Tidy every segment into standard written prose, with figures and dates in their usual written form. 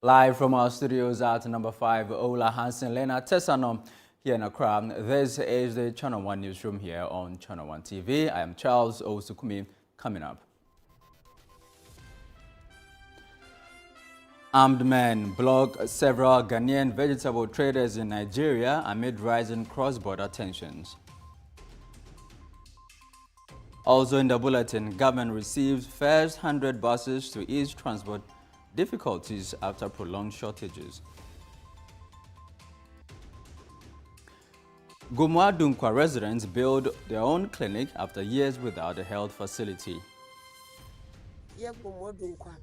Live from our studios at number 5, Ola Hansen, Lena Tessanom here in Accra. This is the Channel 1 Newsroom here on Channel 1 TV. I am Charles Osukumi. Coming up. Armed men block several Ghanaian vegetable traders in Nigeria amid rising cross-border tensions. Also in the bulletin, government receives first 100 buses to ease transport difficulties after prolonged shortages. Gomoa Dunkwa residents build their own clinic after years without a health facility. Gomoa Dunkwa,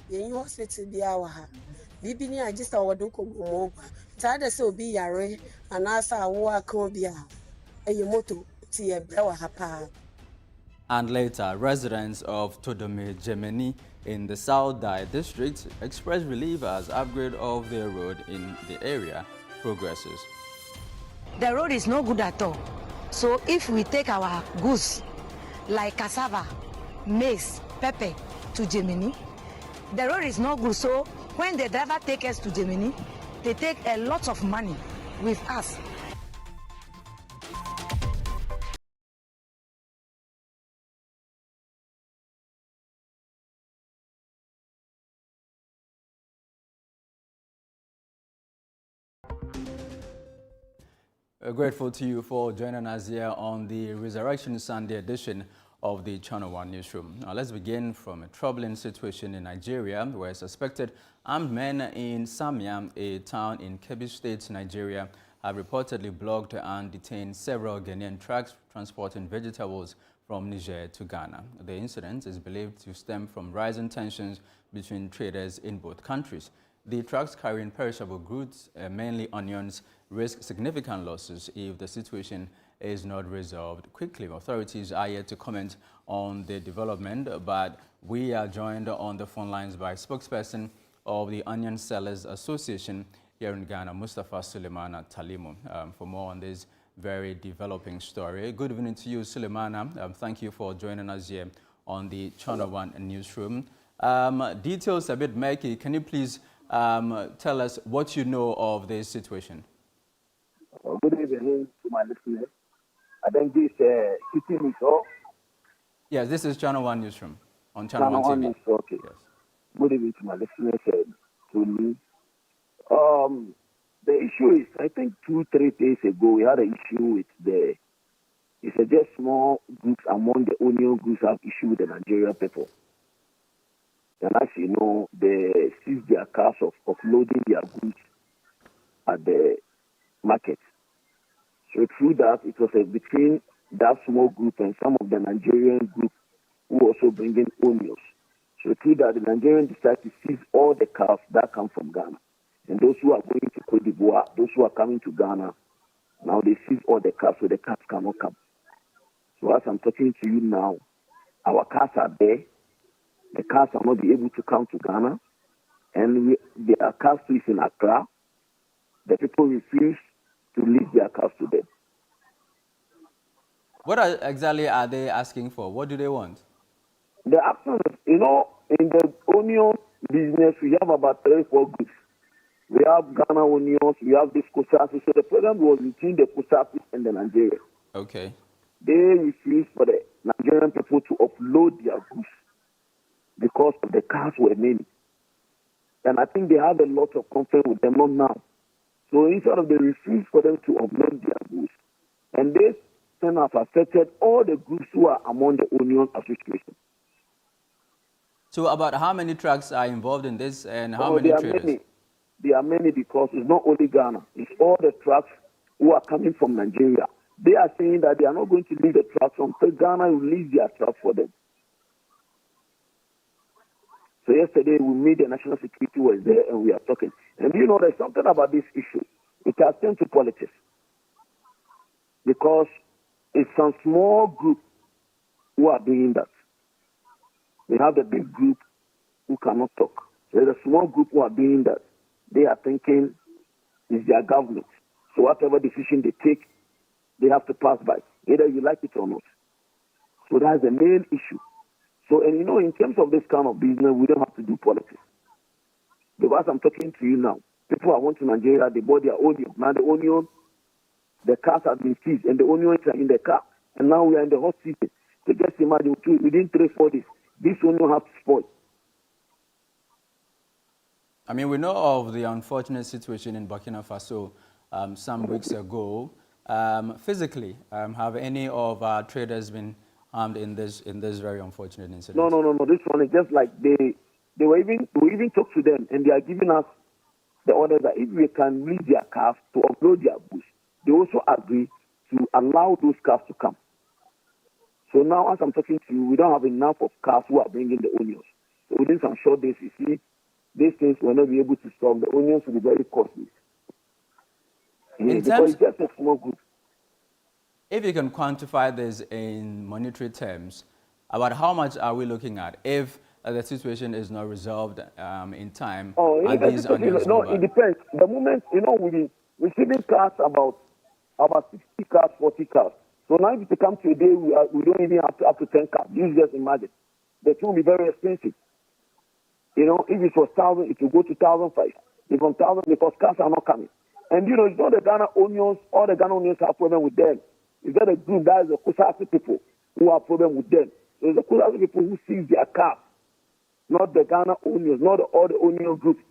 the hospital be our Bibi ni ajista waduko Gomoa. Tada so be yare and asa wa kobia. Moto tie brewa hapa. And later, residents of Todome Gemini in the South Dai district expressed relief as upgrade of their road in the area progresses. The road is no good at all. So if we take our goods like cassava, maize, pepper to Gemini, the road is not good. So when the driver takes us to Gemini, they take a lot of money with us. Grateful to you for joining us here on the Resurrection Sunday edition of the Channel 1 Newsroom. Now let's begin from a troubling situation in Nigeria where suspected armed men in Samia, a town in Kebbi State, Nigeria, have reportedly blocked and detained several Ghanaian trucks transporting vegetables from Niger to Ghana. The incident is believed to stem from rising tensions between traders in both countries. The trucks carrying perishable goods, mainly onions, risk significant losses if the situation is not resolved quickly. Authorities are yet to comment on the development, but we are joined on the phone lines by spokesperson of the Onion Sellers Association here in Ghana, Mustafa Suleimana Talimu, for more on this very developing story. Good evening to you, Suleimana. Thank you for joining us here on the Channel 1 Newsroom. Details a bit murky. Can you please tell us what you know of this situation? Good evening to my listeners. I think this sitting is off. Yes, this is Channel 1 Newsroom on Channel 1 TV. News, okay. Yes. Good evening to my listeners to me. The issue is, I think 2-3 days ago, we had an issue with it's just small groups among the onion groups have issue with the Nigerian people. And as you know, they seized their cars of offloading their goods at the market. So through that, it was between that small group and some of the Nigerian group who also bring in onions. So through that, the Nigerians decided to seize all the cars that come from Ghana. And those who are going to Cote d'Ivoire, those who are coming to Ghana, now they seize all the cars, so the cars cannot come. So as I'm talking to you now, our cars are there. The cars are not be able to come to Ghana. And their cars is in Accra. The people refuse to leave their cars to them. What exactly are they asking for? What do they want? The action is, in the onion business, we have about 3-4 groups. We have Ghana onions, we have this Kosasi. So the problem was between the Kosasi and the Nigerians. Okay. They refused for the Nigerian people to offload their goods because the cars were many. And I think they have a lot of conflict with them, not now. So instead of they refuse for them to offload their goods, and this thing has affected all the groups who are among the Onion Association. So about how many trucks are involved in this and how many traders? There are many because it's not only Ghana. It's all the trucks who are coming from Nigeria. They are saying that they are not going to leave the trucks until Ghana will leave their trucks for them. So yesterday we made the national security was there and we are talking. And there's something about this issue. It has turned to politics. Because it's some small group who are doing that. We have the big group who cannot talk. There's a small group who are doing that. They are thinking it's their government. So whatever decision they take, they have to pass by, either you like it or not. So that's the main issue. So, and in terms of this kind of business, we don't have to do politics. Because I'm talking to you now, people are going to Nigeria, they bought their onion. Now the onion, the cars have been seized, and the onions are in the car. And now we are in the hot season. So just imagine, within 3-4 days, this onion have to spoil. I mean, we know of the unfortunate situation in Burkina Faso some weeks ago. Physically, have any of our traders been harmed in this very unfortunate incident? No. This one is just like we even talk to them, and they are giving us the order that if we can release their cars to upload their goods, they also agree to allow those cars to come. So now, as I'm talking to you, we don't have enough of cars who are bringing the onions. So within some short days, you see, these things will not be able to stop. The onions will be very costly. Yeah, because it's just a small group. If you can quantify this in monetary terms, about how much are we looking at if the situation is not resolved in time? It depends. The moment, we're receiving cars about 60 cars, 40 cars. So now if it comes to a day, we don't even have to up to 10 cars. You just imagine. The two will be very expensive. If it was 1,000, it will go to 1,500. If from 1,000, because cars are not coming. And it's not the Ghana onions, all the Ghana onions have problem with them. It's not a group, that is the Kusasi people who have problem with them. So it's the Kusasi people who seize their cars, not the Ghana onions, not all the onion groups.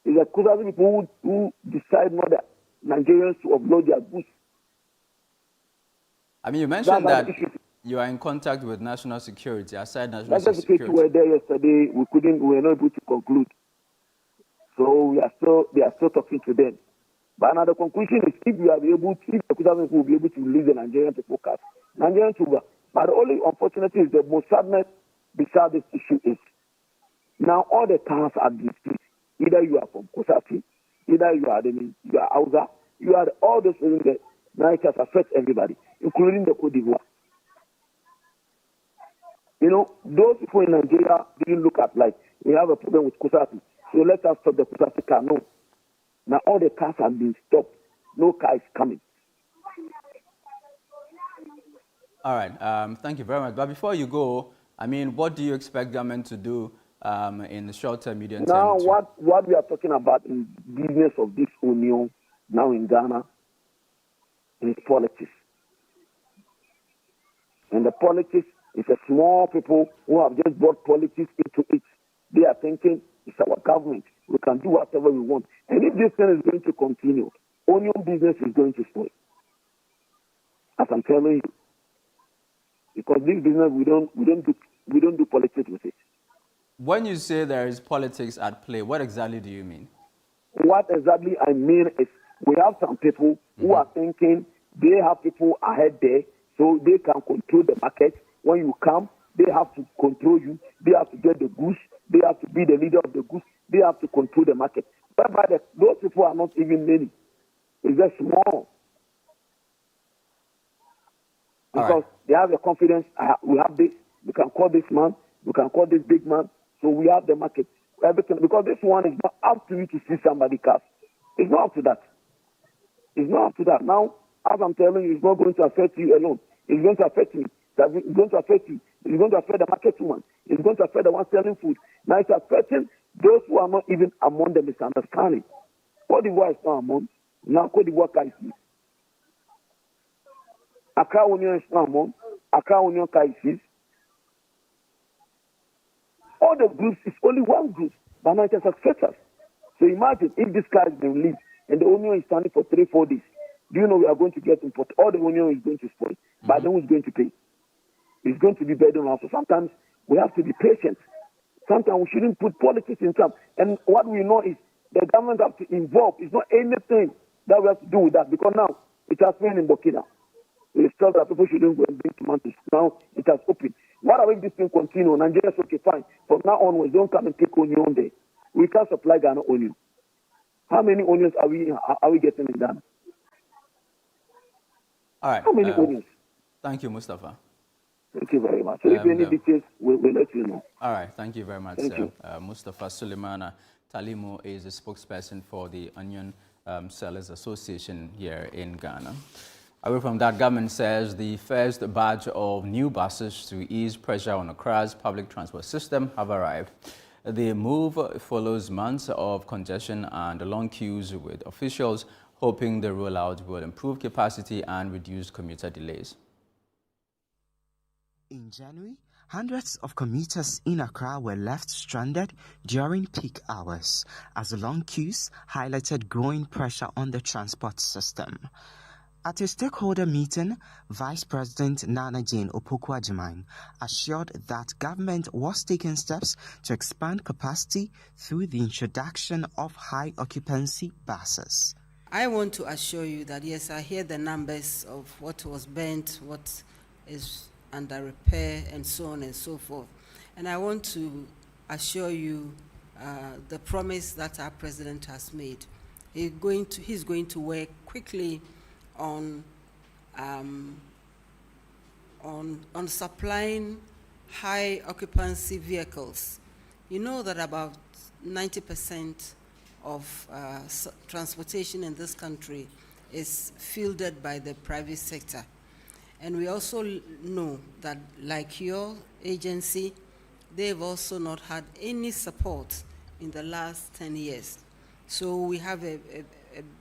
It's the Kusasi people who decide not the Nigerians to upload their goods. I mean, you mentioned that you are in contact with national security, aside national security. We were there yesterday. We were not able to conclude. So they are still talking to them. But now the conclusion is if the Kusasi people will be able to release the Nigerian people cars, Nigerians will. But the only unfortunately is the most sadness beside this issue is now all the cars are disputed. Either you are from Kusasi, either you are Hausa, you are all those things that now it has affected everybody, including the Côte d'Ivoire. Those people in Nigeria didn't look at like we have a problem with Kusasi, so let us stop the Kusasi car. No. Now all the cars have been stopped. No car is coming. All right. Thank you very much. But before you go, I mean, what do you expect government to do in the short term, medium term? Now, what we are talking about in business of this union now in Ghana is politics. And the politics is a small people who have just brought politics into it. They are thinking it's our government. We can do whatever we want. And if this thing is going to continue, onion business is going to spoil. As I'm telling you. Because this business, we don't do politics with it. When you say there is politics at play, what exactly do you mean? What exactly I mean is we have some people who are thinking they have people ahead there, so they can control the market. When you come, they have to control you. They have to get the goods. They have to be the leader of the goods. They have to control the market. But those people are not even many. It's just small. Because they have the confidence, we have this, we can call this man, we can call this big man, so we have the market. Everything, because this one is not up to you to see somebody cars. It's not up to that. It's not up to that. Now, as I'm telling you, it's not going to affect you alone. It's going to affect me. It's going to affect you. It's going to affect the market woman. It's going to affect the one selling food. Now it's affecting those who are not even among the misunderstanding. Côte d'Ivoire is not among. Now Côte d'Ivoire is Accra Union is not among. Accra Union is. All the groups is only one group, but now it has affected us. So imagine if this car is being released and the onion is standing for 3-4 days. Do you know we are going to get import? All the onion is going to spoil. But then who's going to pay? It's going to be burden also. Sometimes we have to be patient. Sometimes we shouldn't put politics in some. And what we know is the government has to involve. It's not anything that we have to do with that, because now it has been in Burkina. It's told that people shouldn't go and bring tomatoes. Now it has opened. What if this thing continue? Nigeria is okay, fine. From now onwards, don't come and take onion there. We can't supply Ghana onion. How many onions are we getting in Ghana? All right. How many onions? Thank you, Mustafa. Thank you very much. So if any details, we'll let you know. All right. Thank you very much, Thank you. Mustafa Suleimana Talimu is a spokesperson for the Onion Sellers Association here in Ghana. Away from that, government says the first batch of new buses to ease pressure on Accra's public transport system have arrived. The move follows months of congestion and long queues, with officials hoping the rollout will improve capacity and reduce commuter delays. In January, hundreds of commuters in Accra were left stranded during peak hours as long queues highlighted growing pressure on the transport system. At a stakeholder meeting, Vice President Nana Jane Opoku-Agyeman assured that government was taking steps to expand capacity through the introduction of high-occupancy buses. I want to assure you that, yes, I hear the numbers of what was burnt, what is under repair, and so on and so forth. And I want to assure you the promise that our president has made. He's going to work quickly on supplying high occupancy vehicles. You know that about 90% of transportation in this country is fielded by the private sector. And we also know that, like your agency, they've also not had any support in the last 10 years. So we have a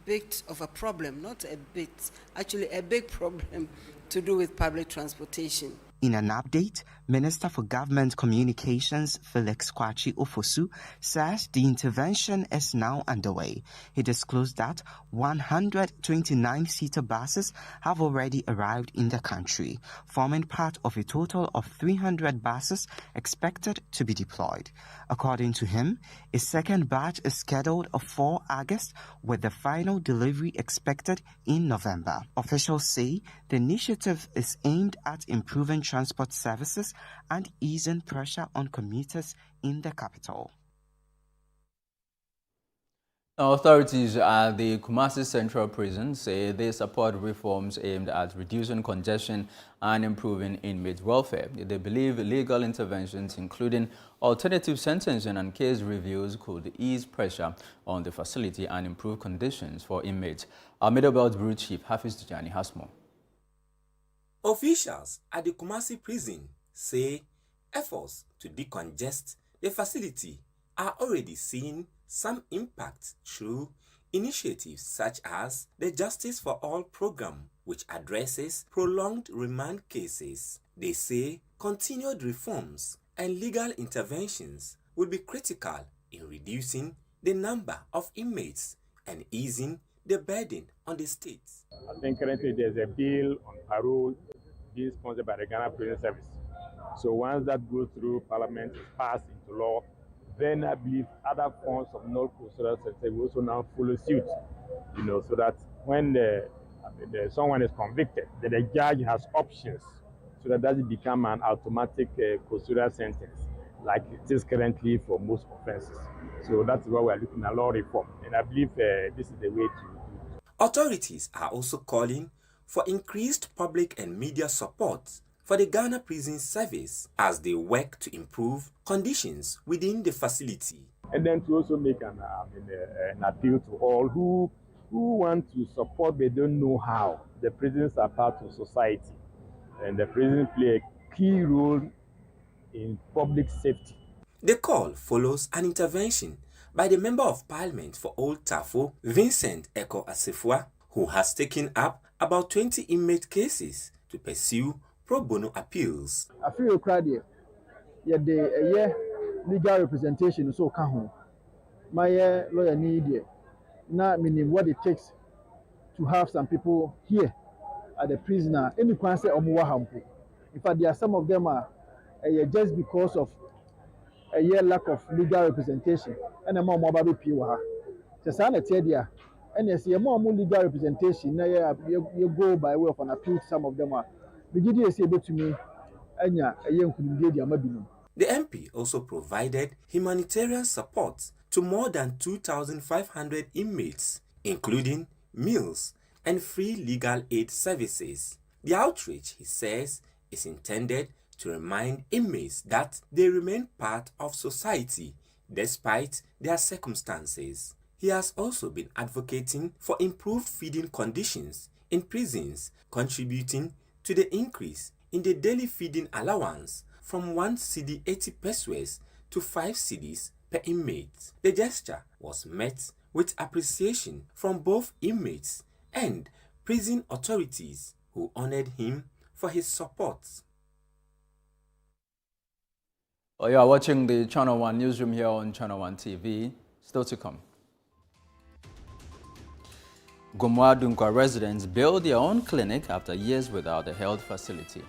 bit of a problem, not a bit, actually a big problem to do with public transportation. In an update, Minister for Government Communications Felix Kwachi Ofosu says the intervention is now underway. He disclosed that 129-seater buses have already arrived in the country, forming part of a total of 300 buses expected to be deployed. According to him, a second batch is scheduled for August, with the final delivery expected in November. Officials say the initiative is aimed at improving transport services and easing pressure on commuters in the capital. Authorities at the Kumasi Central Prison say they support reforms aimed at reducing congestion and improving inmate welfare. They believe legal interventions, including alternative sentencing and case reviews, could ease pressure on the facility and improve conditions for inmates. Our Middle Belt Bureau Chief Hafiz Tijani has more. Officials at the Kumasi prison say efforts to decongest the facility are already seeing some impact through initiatives such as the Justice for All program, which addresses prolonged remand cases. They say continued reforms and legal interventions will be critical in reducing the number of inmates and easing the burden on the state. I think currently there's a bill on parole being sponsored by the Ghana Prison Service. So once that goes through Parliament, is passed into law, then I believe other forms of non-custodial sector will also now follow suit. So that when someone is convicted, then the judge has options, so that doesn't become an automatic custodial sentence, like it is currently for most offenses. So that's why we are looking at law reform, and I believe this is the way to do it. Authorities are also calling for increased public and media support for the Ghana Prison Service as they work to improve conditions within the facility. And then to also make an appeal to all who want to support but don't know how. The prisons are part of society, and the prisons play a key role in public safety. The call follows an intervention by the Member of Parliament for Old Tafo, Vincent Eko Asifua, who has taken up about 20 inmate cases to pursue pro bono appeals. I feel crowd here. The legal representation so can my lawyer need it. Now meaning what it takes to have some people here at the prisoner. Any can say omuwahampo. In fact, there are some of them are just because of a lack of legal representation. And a more mobile piwa. The son at Tedia. And yes, you more legal representation. Now you go by way of an appeal. Some of them are. Begidi is able to me. Anya a young mabino. The MP also provided humanitarian support to more than 2,500 inmates, including meals and free legal aid services. The outreach, he says, is intended to remind inmates that they remain part of society despite their circumstances. He has also been advocating for improved feeding conditions in prisons, contributing to the increase in the daily feeding allowance from 1 cedi 80 pesos to 5 cedis per inmate. The gesture was met with appreciation from both inmates and prison authorities who honored him for his support. Well, you are watching the Channel 1 Newsroom here on Channel 1 TV. Still to come. Gomoa Dunkwa residents build their own clinic after years without a health facility.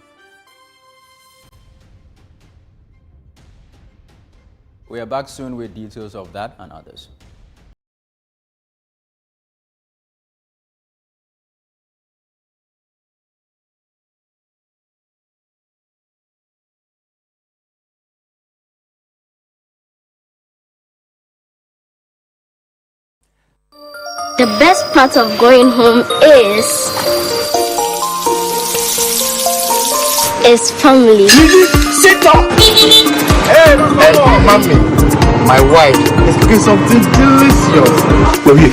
We are back soon with details of that and others. The best part of going home is family. Sit up! Hey, mommy, my wife is cooking something delicious. Go here.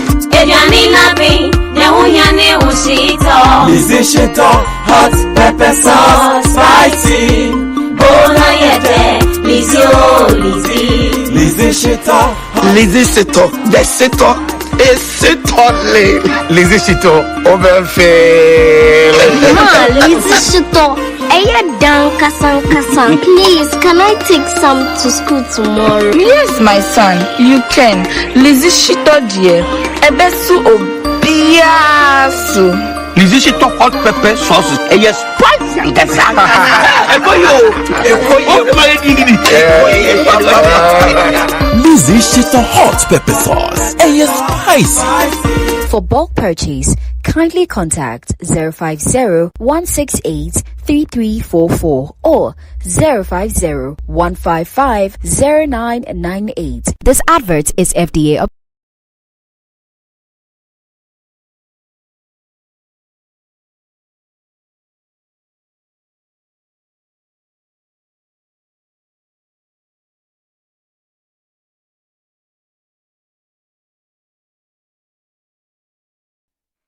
Hot pepper sauce, spicy. Lizzie Shito, the Shito is Shito. Lizzie Shito, over fail. Lizzie Shito, please, can I take some to school tomorrow? Yes, my son, you can. Lizzie Shito, dear. Ebesu obiasu. Lizzie Shito hot pepper sauce is spicy and that's Lizzie Shito hot pepper sauce is spicy. For bulk purchase, kindly contact 050-168-3344 or 050-155-0998. This advert is FDA approved.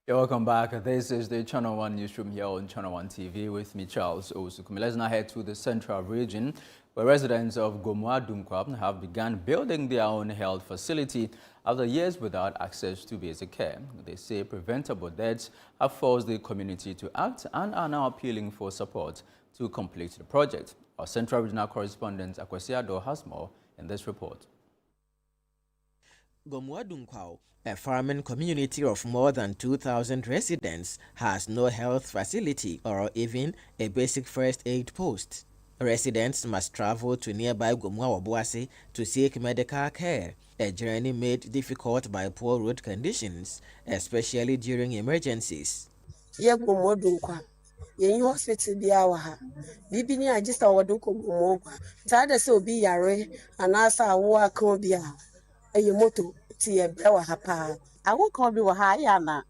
Welcome back. This is the Channel 1 Newsroom here on Channel 1 TV with me, Charles Osukumi. Let's now head to the central region where residents of Gomoa Dunkwa have begun building their own health facility after years without access to basic care. They say preventable deaths have forced the community to act and are now appealing for support to complete the project. Our central regional correspondent Akwesiado has more in this report. Gomoa Dunkwa, a farming community of more than 2,000 residents, has no health facility or even a basic first aid post. Residents must travel to nearby Gomoa Wabuasi to seek medical care, a journey made difficult by poor road conditions, especially during emergencies. Gomoa Dunkwa. Yenyi hospital bia wa ha bibi ni agista wodo ko Gomoa ta da se obi yare anasa awo aka bia moto ti wa ha pa awo kan bi wa ha ya na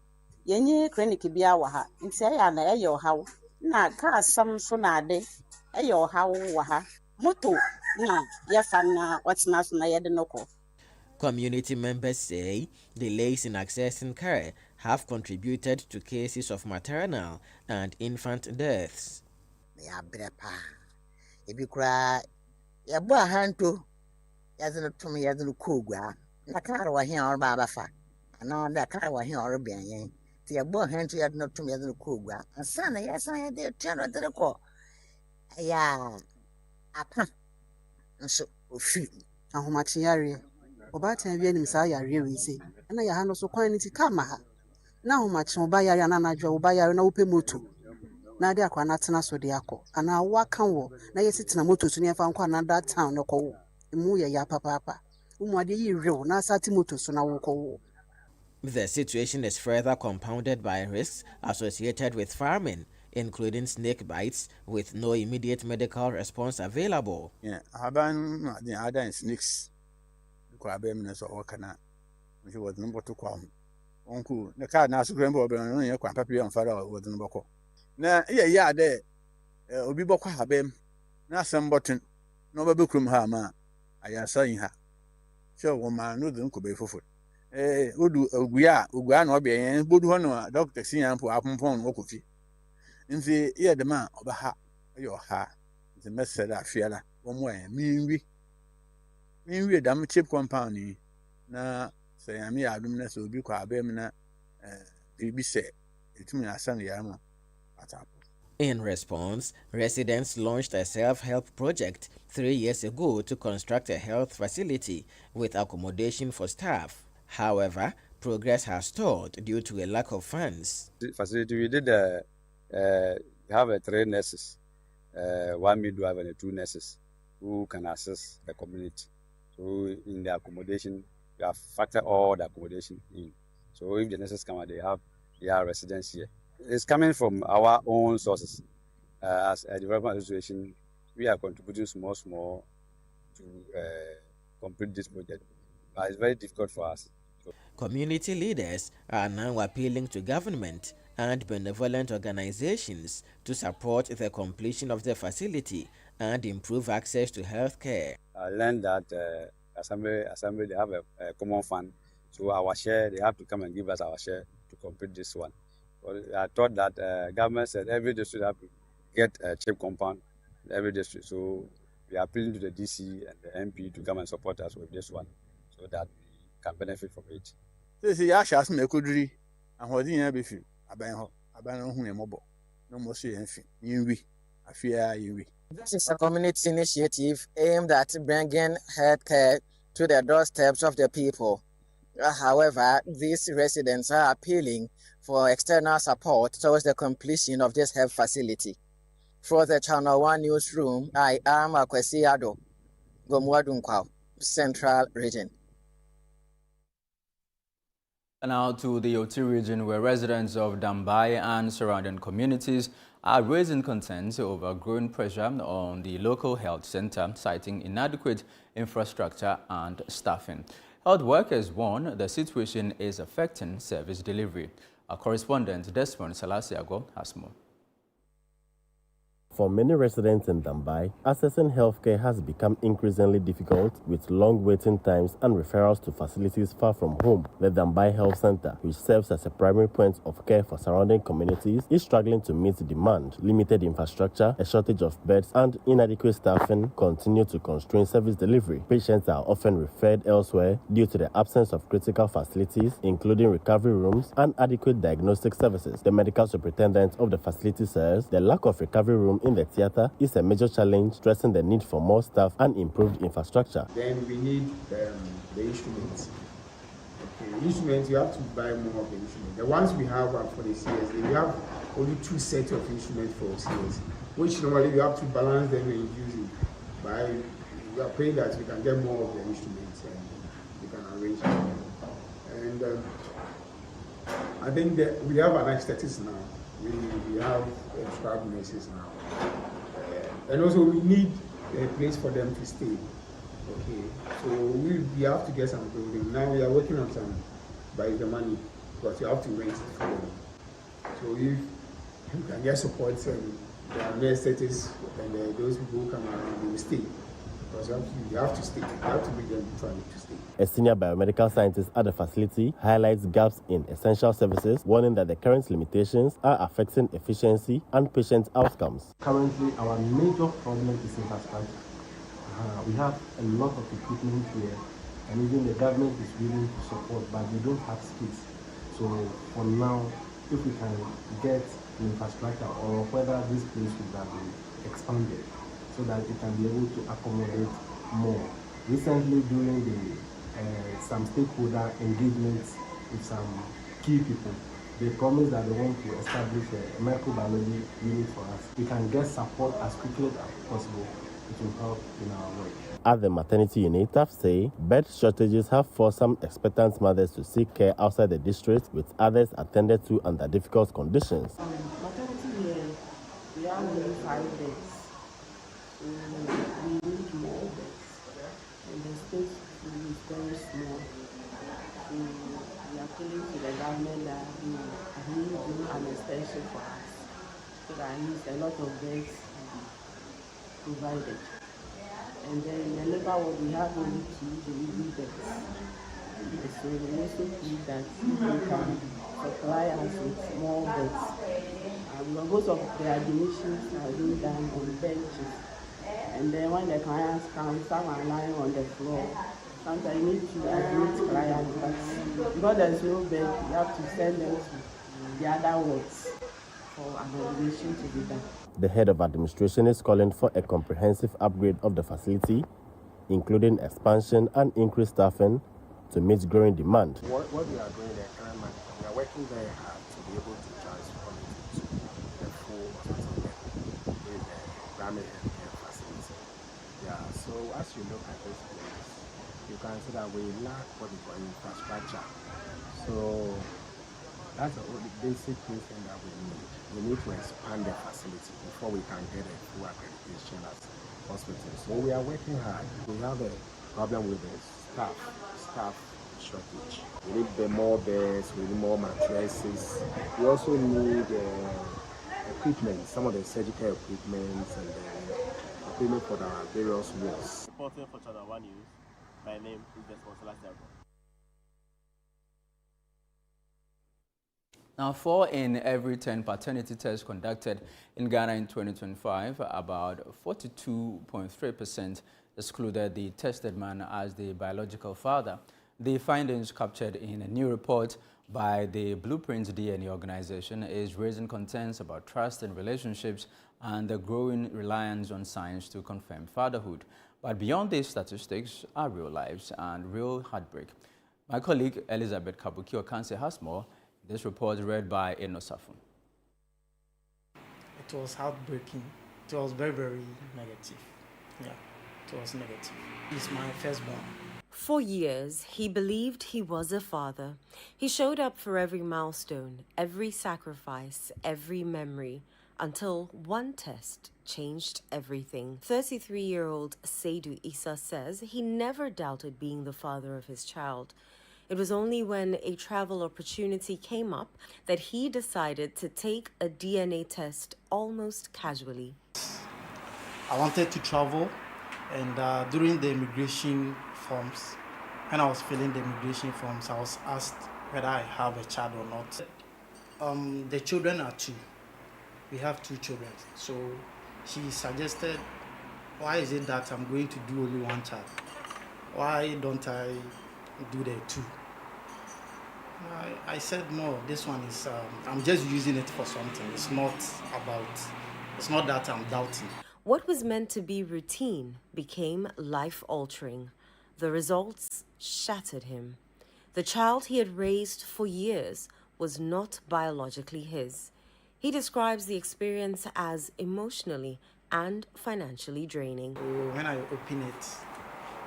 yenyi clinic bia wa ha nti ya na eyo ha na ka sam so na ade eyo ha wa ha moto na ya fa na watina so na yede noko. Community members say delays in accessing care have contributed to cases of maternal and infant deaths. Ya brepa ebi kura ya bo ahanto ya zeno tum ya zeno kogwa na kara wa hin or baba fa ana da kara wa hin or bian ti ya bo ahanto ya zeno tum ya zeno kogwa ansana ya san ya de tano de ko ya apa nso ofi ahomachi yare obata bia nim sa yare we se na ya ha no so kwan ni ti kama ha na ahomachi oba yare na na dwo oba yare na wope moto na de akwa na tena so de akọ ana wa kan wo na yesi tena moto so ne fa nkwa na that town no ko mu ya papa umu ade yi rew na sati moto so na wo ko. The situation is further compounded by risks associated with farming, including snake bites, with no immediate medical response available. Yeah, haban the other snakes. Kwabe mna so wakana. Mji wadun boto kwa. Onku na ka na so grembo obe no ye kwa papi on fara wadun boko. Na ye ya de obi boko habem na asem botun no ba bekrum ha ma ayasa yin ha. So wo ma no dun ko be fufu. Odu ogua na obe yen bodu ho no doctor sian po aponpon no kofi. Nti ye de ma oba ha yo ha. Nti meseda afiala wo mo en minwi. we dam chip compound ni na say am ya adum na so bi kwa abem na bi say etumi asan ya ma atap. In response, residents launched a self-help project 3 years ago to construct a health facility with accommodation for staff. However, progress has stalled due to a lack of funds. The facility we did have 3 nurses, 1 midwife and 2 nurses who can assist the community. So in the accommodation, we have factored all the accommodation in. So if the nurses come out, they have their residence here. It's coming from our own sources. As a development association, we are contributing small to complete this project. But it's very difficult for us. Community leaders are now appealing to government and benevolent organizations to support the completion of the facility and improve access to health care. I learned that Assembly they have a common fund, so our share, they have to come and give us our share to complete this one. Well, I thought that government said every district have to get a chip compound, every district. So we are appealing to the DC and the MP to come and support us with this one, so that we can benefit from it. This is Yasha's Mekudri, and what in every few, Aban Humobo, no more say anything. I fear you. This is a community initiative aimed at bringing healthcare to the doorsteps of the people. However, these residents are appealing for external support towards the completion of this health facility. For the Channel 1 Newsroom, I am Akwesi Ado, Gomoa Dunkwa, Central Region. Now to the Oti region, where residents of Dambai and surrounding communities are raising concerns over growing pressure on the local health center, citing inadequate infrastructure and staffing. Health workers warn the situation is affecting service delivery. Our correspondent Desmond Salasiago has more. For many residents in Dambai, accessing healthcare has become increasingly difficult with long waiting times and referrals to facilities far from home. The Dambai Health Center, which serves as a primary point of care for surrounding communities, is struggling to meet demand. Limited infrastructure, a shortage of beds, and inadequate staffing continue to constrain service delivery. Patients are often referred elsewhere due to the absence of critical facilities, including recovery rooms and adequate diagnostic services. The medical superintendent of the facility says the lack of recovery room in the theater is a major challenge, stressing the need for more staff and improved infrastructure. Then we need the instruments. Okay, instruments, you have to buy more of the instruments. The ones we have are for the CSD. We have only 2 sets of instruments for CSD, which normally we have to balance them and use it. We are praying that we can get more of the instruments and we can arrange it. And I think that we have anesthetists now. We have scrub nurses now. And also we need a place for them to stay. Okay, so we have to get some building. Now we are working on some by the money, because you have to rent it for them. So if you can get support from the anesthetists and those people who come around, they will stay. Because you have to stay. You have to make them try to stay. A senior biomedical scientist at the facility highlights gaps in essential services, warning that the current limitations are affecting efficiency and patient outcomes. Currently, our major problem is infrastructure. We have a lot of equipment here, and even the government is willing to support, but we don't have space. So for now, if we can get the infrastructure, or whether this place would have been expanded so that it can be able to accommodate more. Recently, during some stakeholder engagements with some key people, they promised that they want to establish a microbiology unit for us. We can get support as quickly as possible. It will help in our work. At the maternity unit, staff say bed shortages have forced some expectant mothers to seek care outside the district, with others attended to under difficult conditions. Maternity here, we have only 5 beds. So we need more beds. And the space is very small. So we are appealing to the government that they need to do an extension for us. So that means a lot of beds will be provided. And then in the labor ward, we have only 2 delivery beds. So we also need that they can supply us with more beds. Most of the admissions are being done on benches. And then when the clients come, some are lying on the floor. Sometimes you need to admit clients, but because there's no bed, you have to send them to the other wards for accommodation to be done. The head of administration is calling for a comprehensive upgrade of the facility, including expansion and increased staffing to meet growing demand. What we are doing in the current month, we are working very hard to be able to transform it into the full hospital level with the primary healthcare facility. Yeah, so as you look at this place, you can see that we lack what we call infrastructure. So that's the only basic thing that we need. We need to expand the facility before we can get a full accreditation as hospital. So we are working hard. We have a problem with the staff shortage. We need more beds, we need more mattresses. We also need equipment, some of the surgical equipment and equipment for our various wards. Reporting for Channel 1 News, my name is Desmond Salazar. Now, 4 in every 10 paternity tests conducted in Ghana in 2025, about 42.3% excluded the tested man as the biological father. The findings captured in a new report by the Blueprint DNA organization is raising concerns about trust in relationships and the growing reliance on science to confirm fatherhood. But beyond these statistics are real lives and real heartbreak. My colleague Elizabeth Kabuki-Okanse has more. This report is read by Enosafun. It was heartbreaking. It was very, very negative. Yeah, it was negative. He's my firstborn. For years, he believed he was a father. He showed up for every milestone, every sacrifice, every memory, until one test changed everything. 33-year-old Seydou Issa says he never doubted being the father of his child. It was only when a travel opportunity came up that he decided to take a DNA test almost casually. I wanted to travel, and during the immigration forms, when I was filling the immigration forms, I was asked whether I have a child or not. The children are 2. We have 2 children. So she suggested, why is it that I'm going to do only 1 child? Why don't I do the 2? I said, no, this one is, I'm just using it for something. It's not that I'm doubting. What was meant to be routine became life-altering. The results shattered him. The child he had raised for years was not biologically his. He describes the experience as emotionally and financially draining. When I opened it,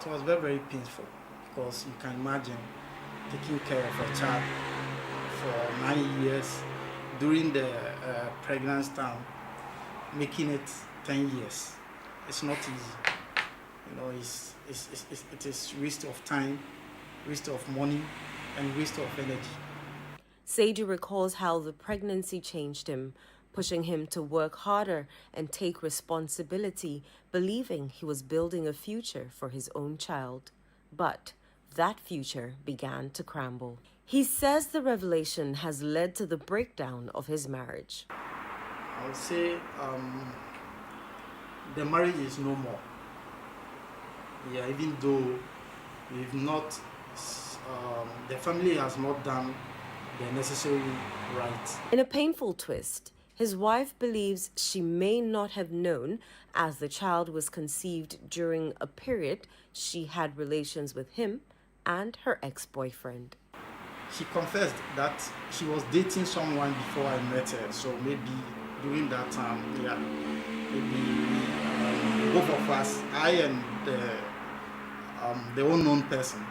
it was very, very painful, because you can imagine taking care of a child for 9 years during the pregnancy time, making it 10 years. It's not easy. You know, it is waste of time, waste of money, and waste of energy. Seydou recalls how the pregnancy changed him, pushing him to work harder and take responsibility, believing he was building a future for his own child. But that future began to crumble. He says the revelation has led to the breakdown of his marriage. I would say the marriage is no more. Yeah, even though we've not, the family has not done the necessary right. In a painful twist, his wife believes she may not have known, as the child was conceived during a period she had relations with him and her ex-boyfriend. She confessed that she was dating someone before I met her, so maybe during that time, yeah, maybe both of us, I and the unknown person,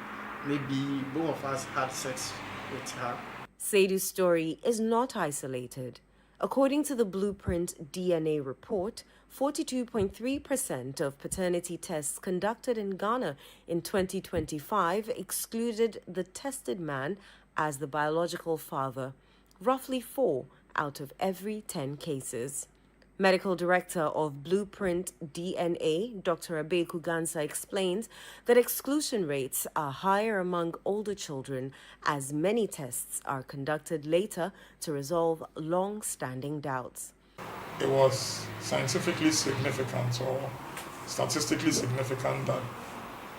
maybe both of us had sex with her. Seydou's story is not isolated. According to the Blueprint DNA report, 42.3% of paternity tests conducted in Ghana in 2025 excluded the tested man as the biological father, roughly 4 out of every 10 cases. Medical Director of Blueprint DNA, Dr. Abeku Gansa, explains that exclusion rates are higher among older children, as many tests are conducted later to resolve long-standing doubts. It was scientifically significant, or statistically significant that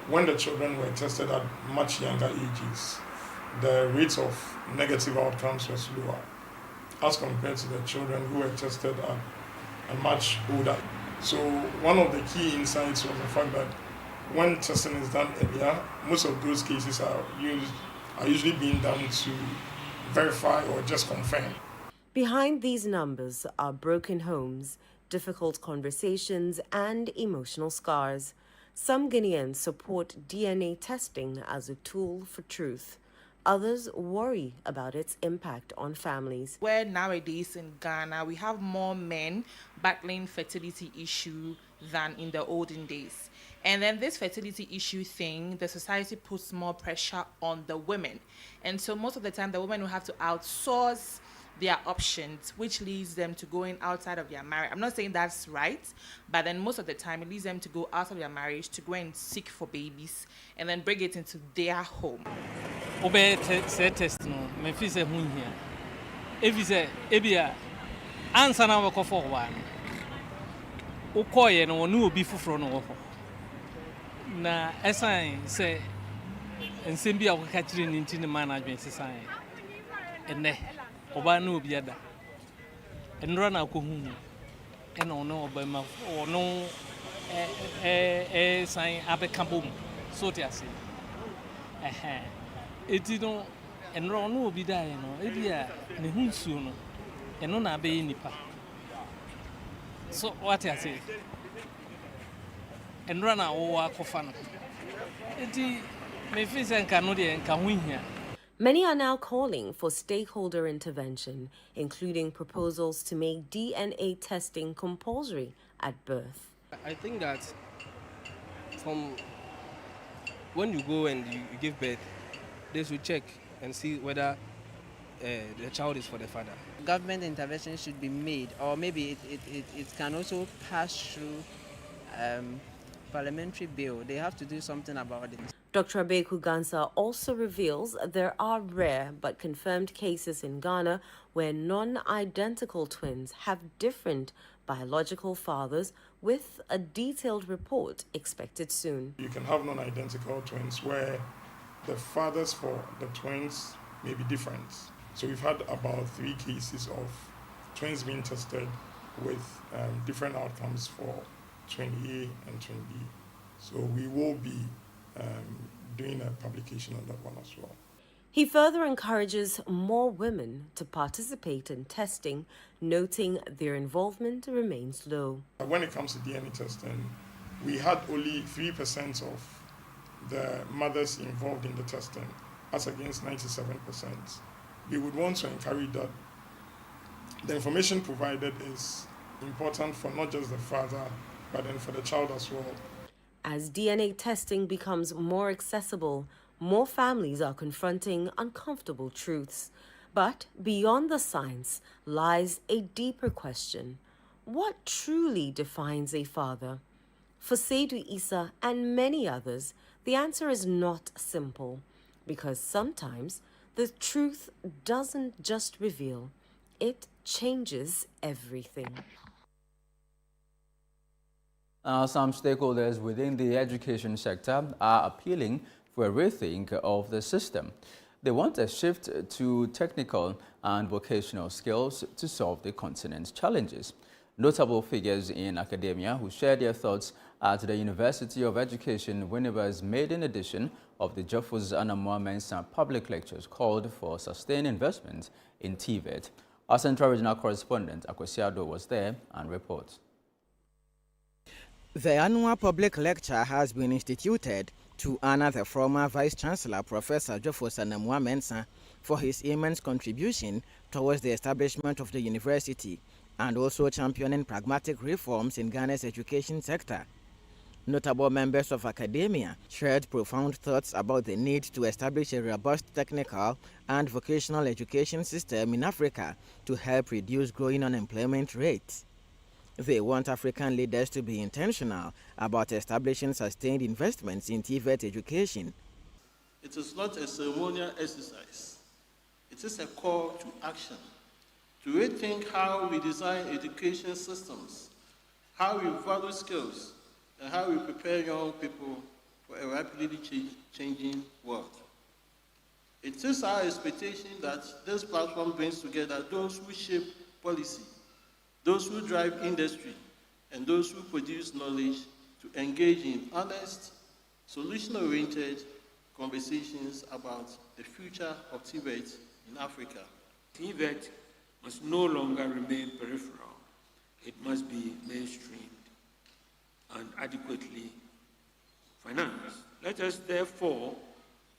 when the children were tested at much younger ages, the rates of negative outcomes was lower as compared to the children who were tested at a much older. So one of the key insights was the fact that when testing is done earlier, most of those cases are usually being done to verify or just confirm. Behind these numbers are broken homes, difficult conversations, and emotional scars. Some Guineans support DNA testing as a tool for truth. Others worry about its impact on families. Where nowadays in Ghana, we have more men battling fertility issue than in the olden days. And then this fertility issue thing, the society puts more pressure on the women. And so most of the time, the women will have to outsource their options, which leads them to going outside of their marriage. I'm not saying that's right, but then most of the time it leads them to go out of their marriage to go and seek for babies and then bring it into their home. Test no, me fi se hu hia. Efi se ebia ansa na wako for one. Ukoye no no obi fufuro no wo ho. Na esan se ensem bia wo ka kire ni nti ne man adwen sesan. Enne oba na obi ada. Enro na akohu. Ena ono oba ma ono san abekambom. So ti ase. Eti no enro no obi da no ebia ne hunsuo no eno na be nipa. So what I say? Enro na wo akofa no. Eti me fi se nka no de nka hu hia. Many are now calling for stakeholder intervention, including proposals to make DNA testing compulsory at birth. I think that from when you go and you give birth, they should check and see whether the child is for the father. Government intervention should be made, or maybe it can also pass through parliamentary bill. They have to do something about it. Dr. Abeku Gansa also reveals there are rare but confirmed cases in Ghana where non-identical twins have different biological fathers, with a detailed report expected soon. You can have non-identical twins where the fathers for the twins may be different. So we've had about 3 cases of twins being tested with different outcomes for twin A and twin B. So we will be doing a publication on that one as well. He further encourages more women to participate in testing, noting their involvement remains low. When it comes to DNA testing, we had only 3% of the mothers involved in the testing, as against 97%. We would want to encourage that the information provided is important for not just the father, but then for the child as well. As DNA testing becomes more accessible, more families are confronting uncomfortable truths. But beyond the science lies a deeper question. What truly defines a father? For Seydou Issa and many others, the answer is not simple, because sometimes the truth doesn't just reveal, it changes everything. Some stakeholders within the education sector are appealing for a rethink of the system. They want a shift to technical and vocational skills to solve the continent's challenges. Notable figures in academia who shared their thoughts at the University of Education Winnipeg's maiden edition of the Jeffus Anamwa Mensah public lectures called for sustained investment in TVET. Our Central Regional Correspondent Akwesiado was there and reports. The annual public lecture has been instituted to honor the former Vice-Chancellor, Professor Jeffus Anamwa Mensah, for his immense contribution towards the establishment of the university and also championing pragmatic reforms in Ghana's education sector. Notable members of academia shared profound thoughts about the need to establish a robust technical and vocational education system in Africa to help reduce growing unemployment rates. They want African leaders to be intentional about establishing sustained investments in TVET education. It is not a ceremonial exercise. It is a call to action, to rethink how we design education systems, how we value skills, and how we prepare young people for a rapidly changing world. It is our expectation that this platform brings together those who shape policy, those who drive industry, and those who produce knowledge to engage in honest, solution-oriented conversations about the future of TVET in Africa. TVET must no longer remain peripheral. It must be mainstreamed and adequately financed. Let us therefore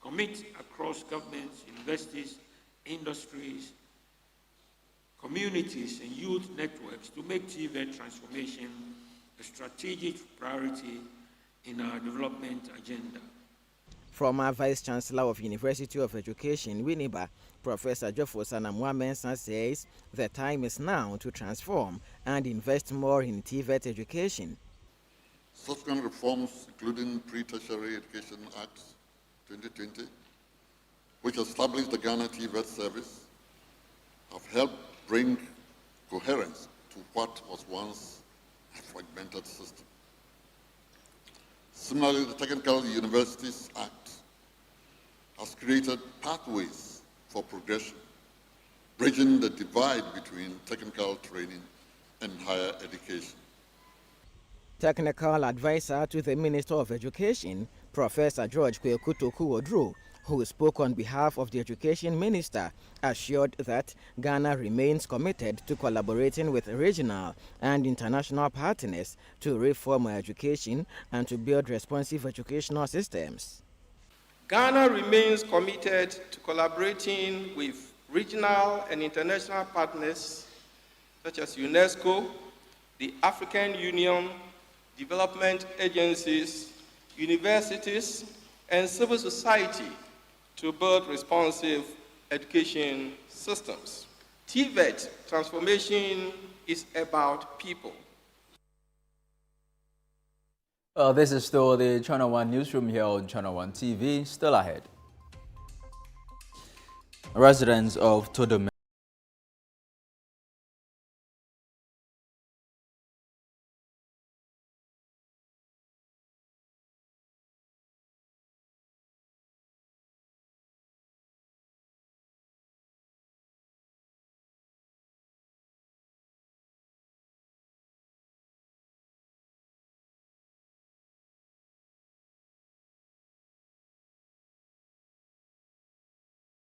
commit across governments, universities, industries, communities, and youth networks to make TVET transformation a strategic priority in our development agenda. Former Vice Chancellor of University of Education, Winneba, Professor Jofo Sanamwa-Mensah says the time is now to transform and invest more in TVET education. Subsequent reforms, including Pre-Tertiary Education Act 2020, which established the Ghana TVET service, have helped bring coherence to what was once a fragmented system. Similarly, the Technical Universities Act has created pathways for progression, bridging the divide between technical training and higher education. Technical advisor to the Minister of Education, Professor George Kwekutoku-Odro, who spoke on behalf of the Education Minister, assured that Ghana remains committed to collaborating with regional and international partners to reform our education and to build responsive educational systems. Ghana remains committed to collaborating with regional and international partners such as UNESCO, the African Union, development agencies, universities, and civil society to build responsive education systems. TVET transformation is about people. This is still the Channel One newsroom here on Channel One TV. Still ahead. Residents of Todome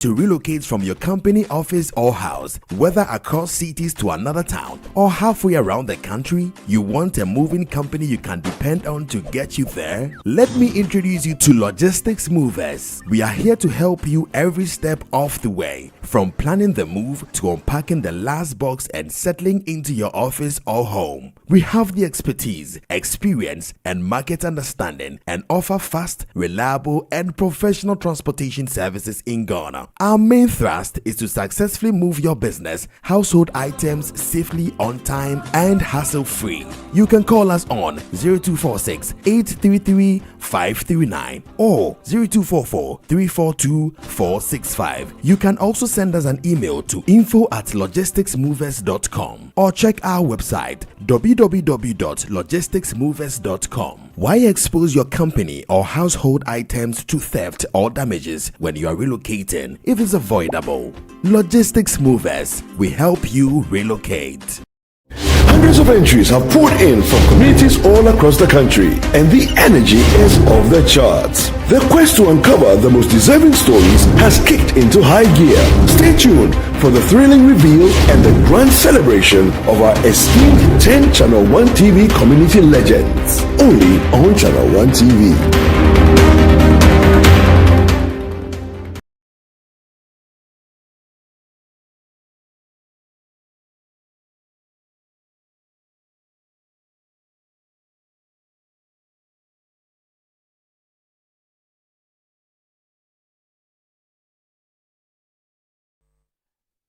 to relocate from your company office or house, whether across cities to another town or halfway around the country, you want a moving company you can depend on to get you there? Let me introduce you to Logistics Movers. We are here to help you every step of the way, from planning the move to unpacking the last box and settling into your office or home. We have the expertise, experience, and market understanding and offer fast, reliable, and professional transportation services in Ghana. Our main thrust is to successfully move your business, household items safely, on time, and hassle-free. You can call us on 0246 833 539 or 0244 342 465. You can also send us an email to info@logisticsmovers.com or check our website www.logisticsmovers.com. Why expose your company or household items to theft or damages when you are relocating if it's avoidable? Logistics Movers, we help you relocate. Hundreds of entries have poured in from communities all across the country, and the energy is off the charts. The quest to uncover the most deserving stories has kicked into high gear. Stay tuned for the thrilling reveal and the grand celebration of our esteemed 10 Channel One TV community legends. Only on Channel One TV.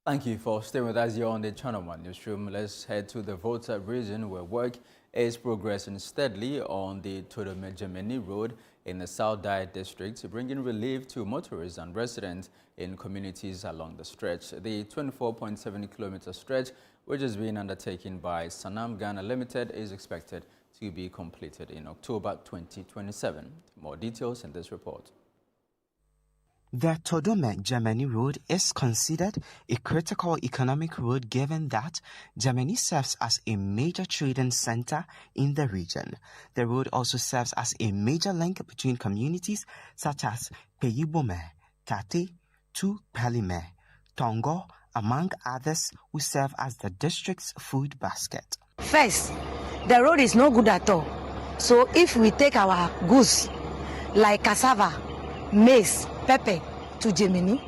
Thank you for staying with us here on the Channel One newsroom. Let's head to the Volta region where work is progressing steadily on the Todome-Gemini Road in the South Dai district, bringing relief to motorists and residents in communities along the stretch. The 24.7-kilometer stretch, which is being undertaken by Sanam Ghana Limited, is expected to be completed in October 2027. More details in this report. The Todome-Germany road is considered a critical economic road given that Germany serves as a major trading center in the region. The road also serves as a major link between communities such as Peyibome, Tate, Tupelime, Tongo, among others, who serve as the district's food basket. First, the road is no good at all. So if we take our goods like cassava, maize, pepper to Germany,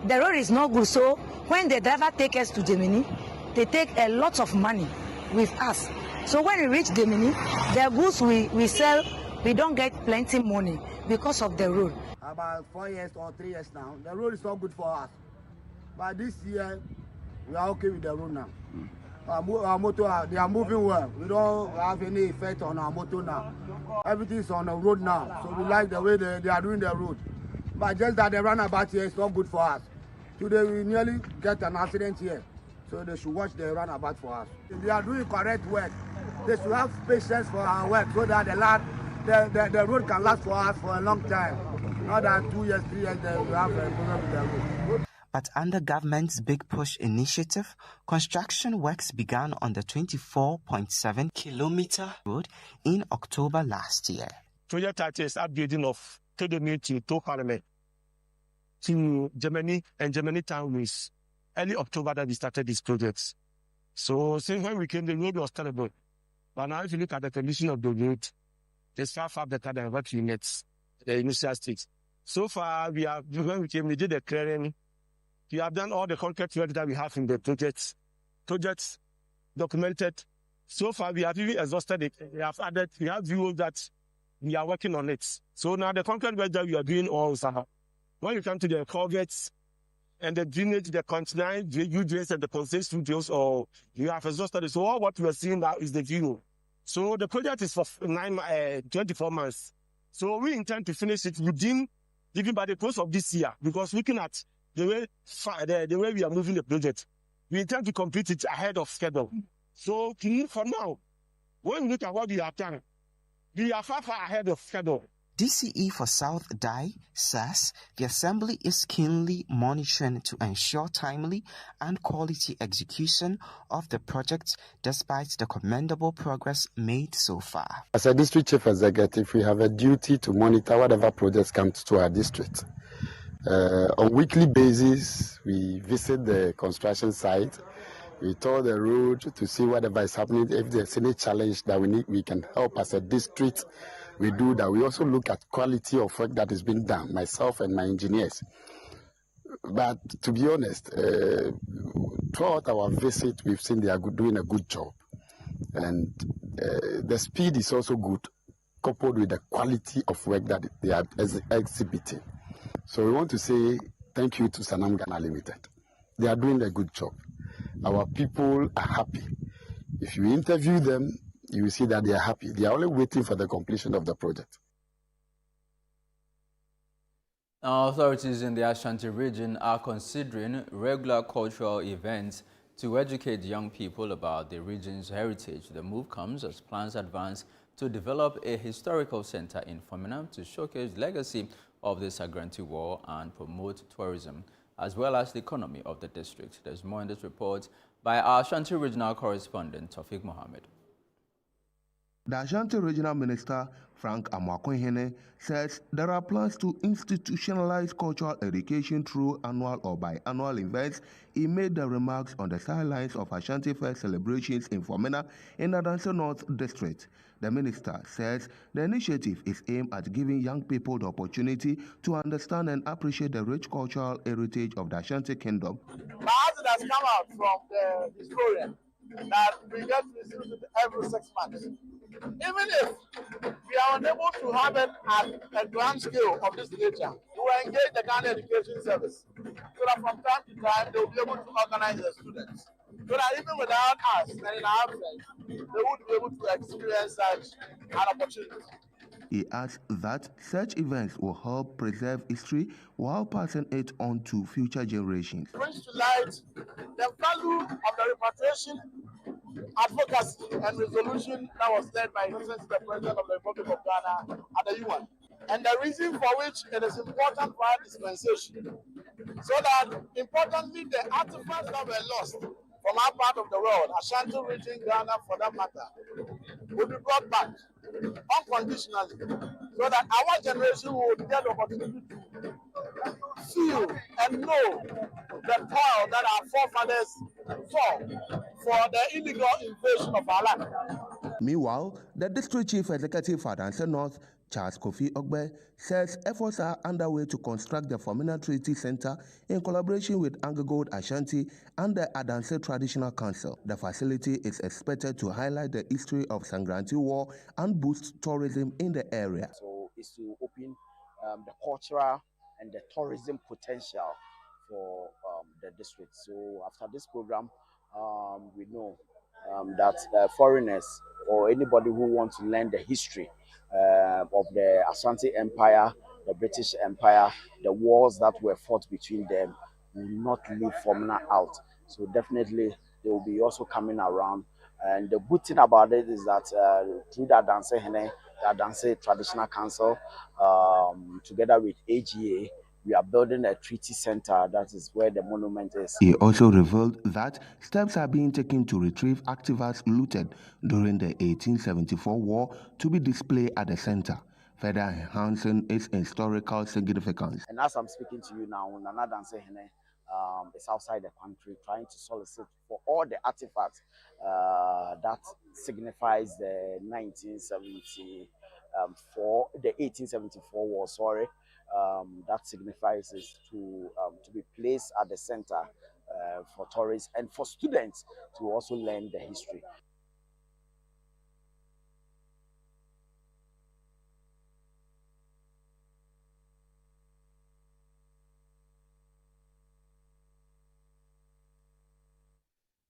the road is not good. So when the driver takes us to Germany, they take a lot of money with us. So when we reach Germany, the goods we sell, we don't get plenty money because of the road. About 4 years or 3 years now, the road is not good for us. But this year, we are okay with the road now. Our motor, they are moving well. We don't have any effect on our motor now. Everything is on the road now. So we like the way they are doing the road. But just that the runabout here is not good for us. Today we nearly get an accident here. So they should watch the runabout for us. They are doing correct work. They should have patience for our work so that the road can last for us for a long time. Not that 2 years, 3 years, we have a problem with the road. But under government's Big Push initiative, construction works began on the 24.7-kilometer road in October last year. Project title is upgrading of Todome to Parliament to Germany and Germany townways. Early October that we started these projects. So since when we came, the road was terrible. But now if you look at the condition of the road, it's far better than what we met the initial stage. So far, when we came, we did the clearing. We have done all the concrete work that we have in the projects documented. So far, we have even exhausted it. We have views that we are working on it. So now the concrete work that we are doing also, when you come to the culverts and the drainage, the continuing drains and the constant studios, or you have exhausted it. So all what we are seeing now is the view. So the project is for 24 months. So we intend to finish it even by the close of this year, because looking at the way we are moving the project, we intend to complete it ahead of schedule. So for now, when we look at what we have done, we are far ahead of schedule. DCE for South Dai says the Assembly is keenly monitoring to ensure timely and quality execution of the project despite the commendable progress made so far. As a district chief executive, we have a duty to monitor whatever projects come to our district. On weekly basis, we visit the construction site. We tour the road to see whatever is happening. If there's any challenge that we can help as a district, we do that. We also look at quality of work that is being done, myself and my engineers. But to be honest, throughout our visit, we've seen they are doing a good job. And the speed is also good, coupled with the quality of work that they are exhibiting. So we want to say thank you to Sanam Ghana Limited. They are doing a good job. Our people are happy. If you interview them, you will see that they are happy. They are only waiting for the completion of the project. Now, authorities in the Ashanti region are considering regular cultural events to educate young people about the region's heritage. The move comes as plans advance to develop a historical center in Femina to showcase the legacy of the Sagranti War and promote tourism, as well as the economy of the district. There's more in this report by our Ashanti regional correspondent, Tawfiq Mohammed. The Ashanti Regional Minister, Frank Amwakohene, says there are plans to institutionalize cultural education through annual or biannual events. He made the remarks on the sidelines of Ashanti Fest celebrations in Femina in the Adanse North District. The minister says the initiative is aimed at giving young people the opportunity to understand and appreciate the rich cultural heritage of the Ashanti Kingdom. My answer has come out from the historian that we get received every 6 months. Even if we are unable to have it at a grand scale of this nature, we will engage the Ghana Education Service so that from time to time they will be able to organize the students. So that even without us and in our absence, they would be able to experience such an opportunity. He adds that such events will help preserve history while passing it on to future generations. Brings to light the value of the repatriation, advocacy, and resolution that was led by His Excellency the President of the Republic of Ghana at the UN, and the reason for which it is important for our dispensation, so that importantly the artifacts that were lost from our part of the world, Ashanti region, Ghana for that matter, will be brought back unconditionally, so that our generation will get the opportunity to feel and know the toil that our forefathers saw for the illegal invasion of our land. Meanwhile, the District Chief Executive for Adanse North, Charles Kofi Ogbe, says efforts are underway to construct the Formina Treaty Center in collaboration with Angegold Ashanti and the Adanse Traditional Council. The facility is expected to highlight the history of Sangranti War and boost tourism in the area. So it's to open the cultural and the tourism potential for the district. So after this program, we know that foreigners or anybody who wants to learn the history of the Ashanti Empire, the British Empire, the wars that were fought between them, will not leave Formina out. So definitely they will be also coming around. And the good thing about it is that through the Adanse Traditional Council, together with AGA, we are building a treaty center. That is where the monument is. He also revealed that steps are being taken to retrieve artifacts looted during the 1874 war to be displayed at the center, further enhancing its historical significance. And as I'm speaking to you now, Nana Danse Hene is outside the country trying to solicit for all the artifacts that signifies the 1874 war, that signifies is to be placed at the center for tourists and for students to also learn the history.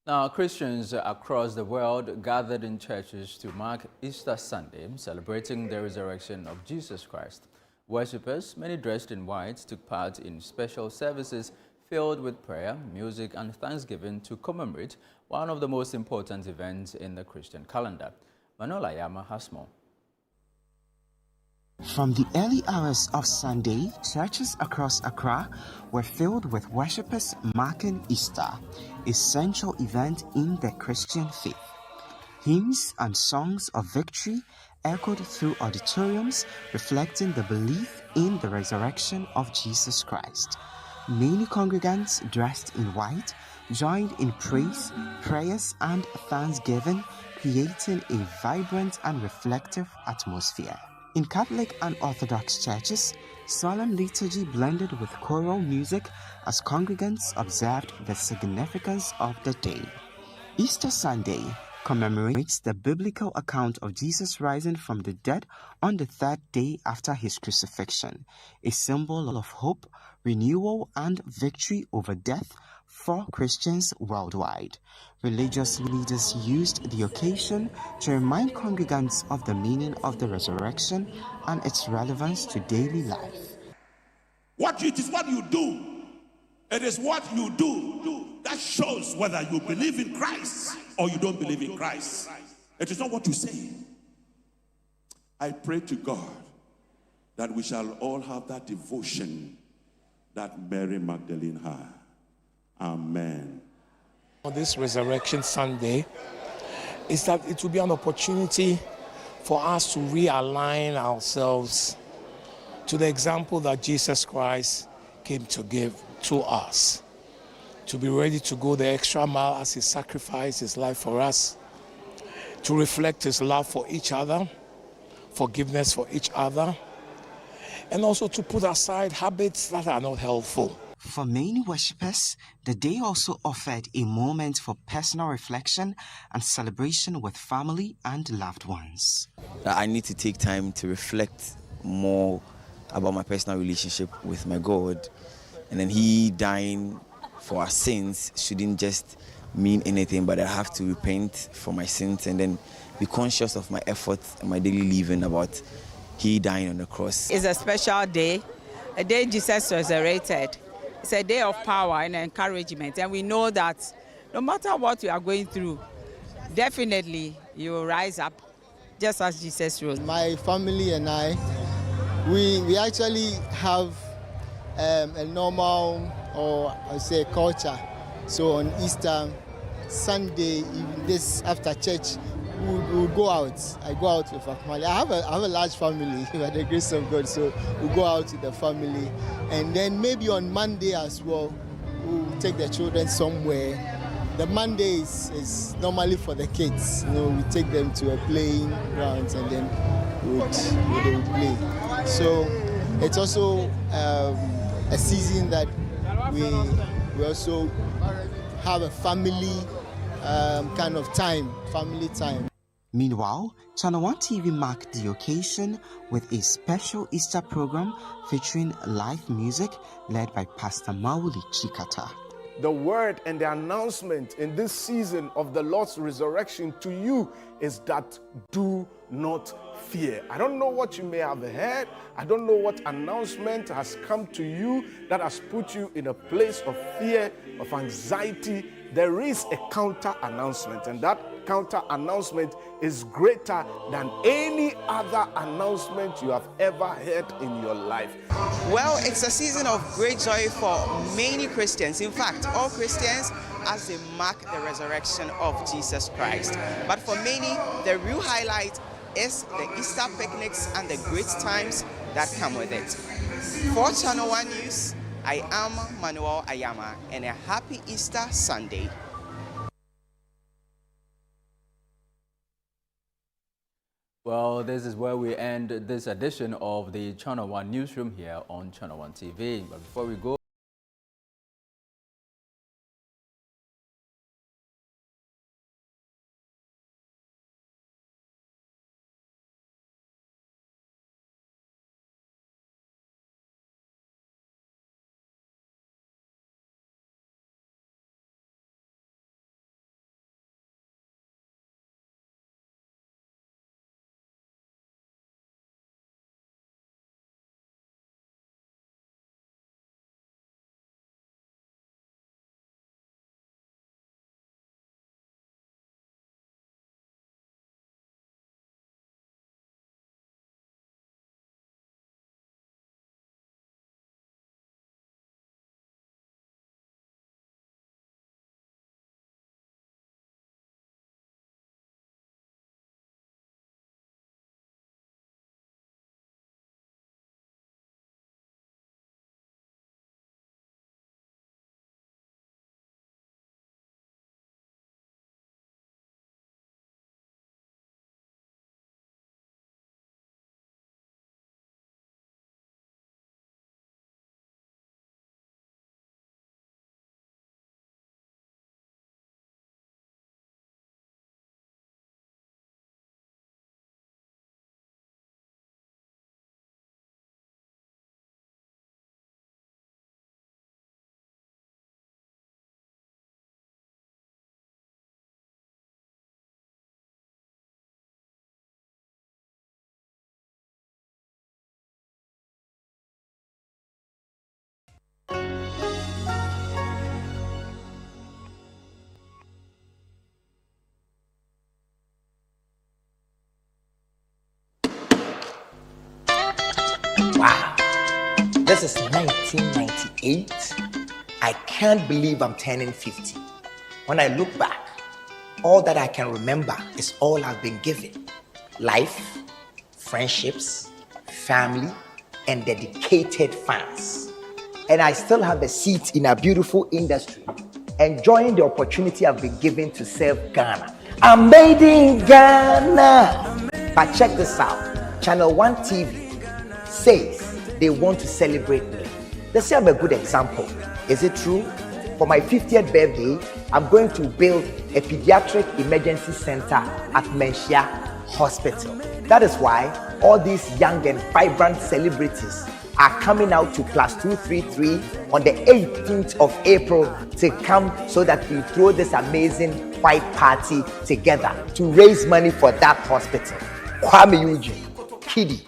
Now, Christians across the world gathered in churches to mark Easter Sunday, celebrating the resurrection of Jesus Christ. Worshippers, many dressed in white, took part in special services filled with prayer, music, and thanksgiving to commemorate one of the most important events in the Christian calendar. Manola Yama has more. From the early hours of Sunday, churches across Accra were filled with worshippers marking Easter, a central event in the Christian faith. Hymns and songs of victory echoed through auditoriums, reflecting the belief in the resurrection of Jesus Christ. Many congregants dressed in white joined in praise, prayers, and thanksgiving, creating a vibrant and reflective atmosphere. In Catholic and Orthodox churches, solemn liturgy blended with choral music as congregants observed the significance of the day. Easter Sunday commemorates the biblical account of Jesus rising from the dead on the third day after his crucifixion, a symbol of hope, renewal, and victory over death for Christians worldwide. Religious leaders used the occasion to remind congregants of the meaning of the resurrection and its relevance to daily life. It is what you do. It is what you do that shows whether you believe in Christ or you don't believe in Christ. It is not what you say. I pray to God that we shall all have that devotion that Mary Magdalene had. Amen. On this Resurrection Sunday is that it will be an opportunity for us to realign ourselves to the example that Jesus Christ came to give to us, to be ready to go the extra mile as he sacrificed his life for us, to reflect his love for each other, forgiveness for each other, and also to put aside habits that are not helpful. For many worshippers, the day also offered a moment for personal reflection and celebration with family and loved ones. I need to take time to reflect more about my personal relationship with my God. And then he dying for our sins shouldn't just mean anything, but I have to repent for my sins and then be conscious of my efforts and my daily living about he dying on the cross. It's a special day, a day Jesus resurrected. It's a day of power and encouragement, and we know that no matter what you are going through, definitely you will rise up, just as Jesus rose. My family and I, we actually have a normal, or I say, culture. So on Easter Sunday, this after church, we'll go out. I go out with our family. I have a large family by the grace of God, so we'll go out with the family. And then maybe on Monday as well, we'll take the children somewhere. The Monday is normally for the kids. You know, we take them to a playing ground and then they would play. So it's also a season that we also have a family kind of time, family time. Meanwhile, Channel 1 TV marked the occasion with a special Easter program featuring live music led by Pastor Mauli Chikata. The word and the announcement in this season of the Lord's resurrection to you is that do not fear. I don't know what you may have heard. I don't know what announcement has come to you that has put you in a place of fear, of anxiety. There is a counter announcement, and that counter announcement is greater than any other announcement you have ever heard in your life. Well, it's a season of great joy for many Christians. In fact, all Christians, as they mark the resurrection of Jesus Christ. But for many, the real highlight is the Easter picnics and the great times that come with it. For Channel 1 News, I am Manuel Ayama, and a happy Easter Sunday. Well, this is where we end this edition of the Channel 1 Newsroom here on Channel 1 TV. But before we go, Wow, this is 1998. I can't believe I'm turning 50. When I look back, all that I can remember is all I've been given. Life, friendships, family, and dedicated fans. And I still have a seat in a beautiful industry, enjoying the opportunity I've been given to serve Ghana. I'm made in Ghana. But check this out, Channel 1 TV says they want to celebrate me. They say I'm a good example. Is it true? For my 50th birthday, I'm going to build a pediatric emergency center at Menchia Hospital. That is why all these young and vibrant celebrities are coming out to Plus 233 on the 18th of April to come so that we throw this amazing white party together to raise money for that hospital. Kwame Eugene, Kiddy,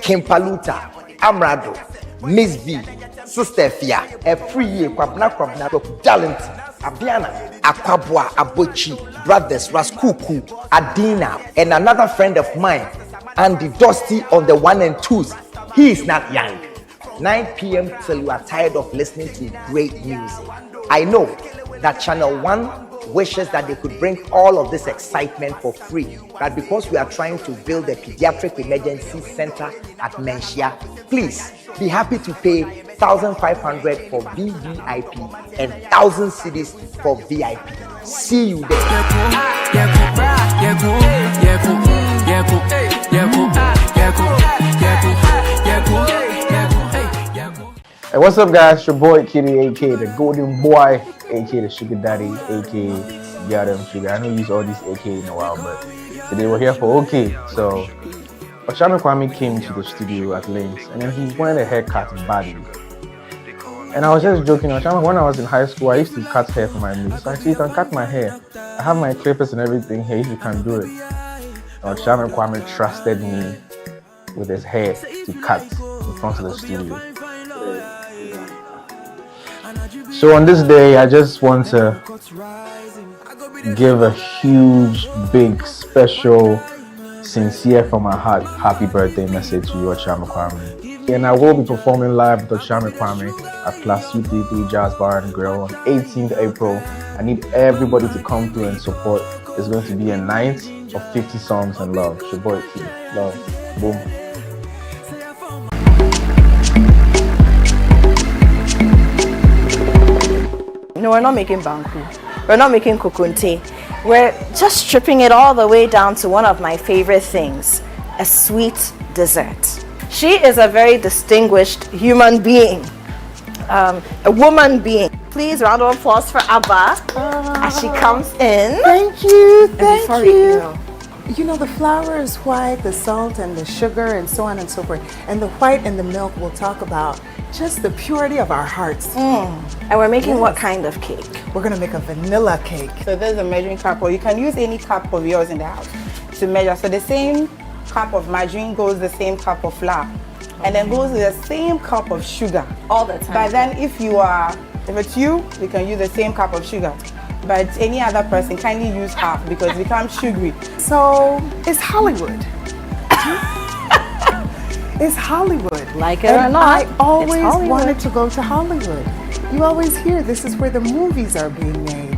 Kimpaluta, Amrado, Miss V, Sister Fia, a free year, Kwabna, Talent, Abiana, Akwabwa, Abochi, Brothers, Raskuku, Adina, and another friend of mine, Andy Dusty on the 1 and 2s. He is not young. 9 p.m. till you are tired of listening to great music. I know that Channel 1 wishes that they could bring all of this excitement for free, but because we are trying to build a pediatric emergency center at Menchia, please be happy to pay 1,500 for VVIP and 1,000 cedis for VIP. See you there. Hey, what's up, guys? It's your boy Kitty, aka the Golden Boy, aka the Sugar Daddy, aka Yadam Sugar. I know you use all these AK in a while, but today we're here for OK. So, Oshama Kwame came to the studio at Links, and then he wanted a haircut badly. And I was just joking, Oshama, when I was in high school, I used to cut hair for my music. So I said, you can cut my hair. I have my clippers and everything here, if you can do it. And Oshama Kwame trusted me with his hair to cut in front of the studio. So on this day, I just want to give a huge, big, special, sincere from my heart happy birthday message to you, Oshama Kwame. And I will be performing live with Oshama Kwame at Class 233 Jazz Bar and Grill on 18th April. I need everybody to come through and support. It's going to be a night of 50 songs and love. It's your boy Key. Love. Boom. No, we're not making banku. We're not making kokunte. We're just stripping it all the way down to one of my favorite things, a sweet dessert. She is a very distinguished human being, a woman being. Please, round of applause for Abba as she comes in. Thank you, thank you. You know, the flour is white, the salt and the sugar and so on and so forth. And the white and the milk will talk about just the purity of our hearts. And we're making what kind of cake? We're gonna make a vanilla cake. So there's a measuring cup, or you can use any cup of yours in the house to measure. So the same cup of margarine goes the same cup of flour, and then goes with the same cup of sugar. All the time. But then if it's you, we can use the same cup of sugar. But any other person, kindly use half because it becomes sugary. So it's Hollywood. It's Hollywood. Like it or not, I always it's Hollywood. wanted to go to Hollywood. You always hear this is where the movies are being made.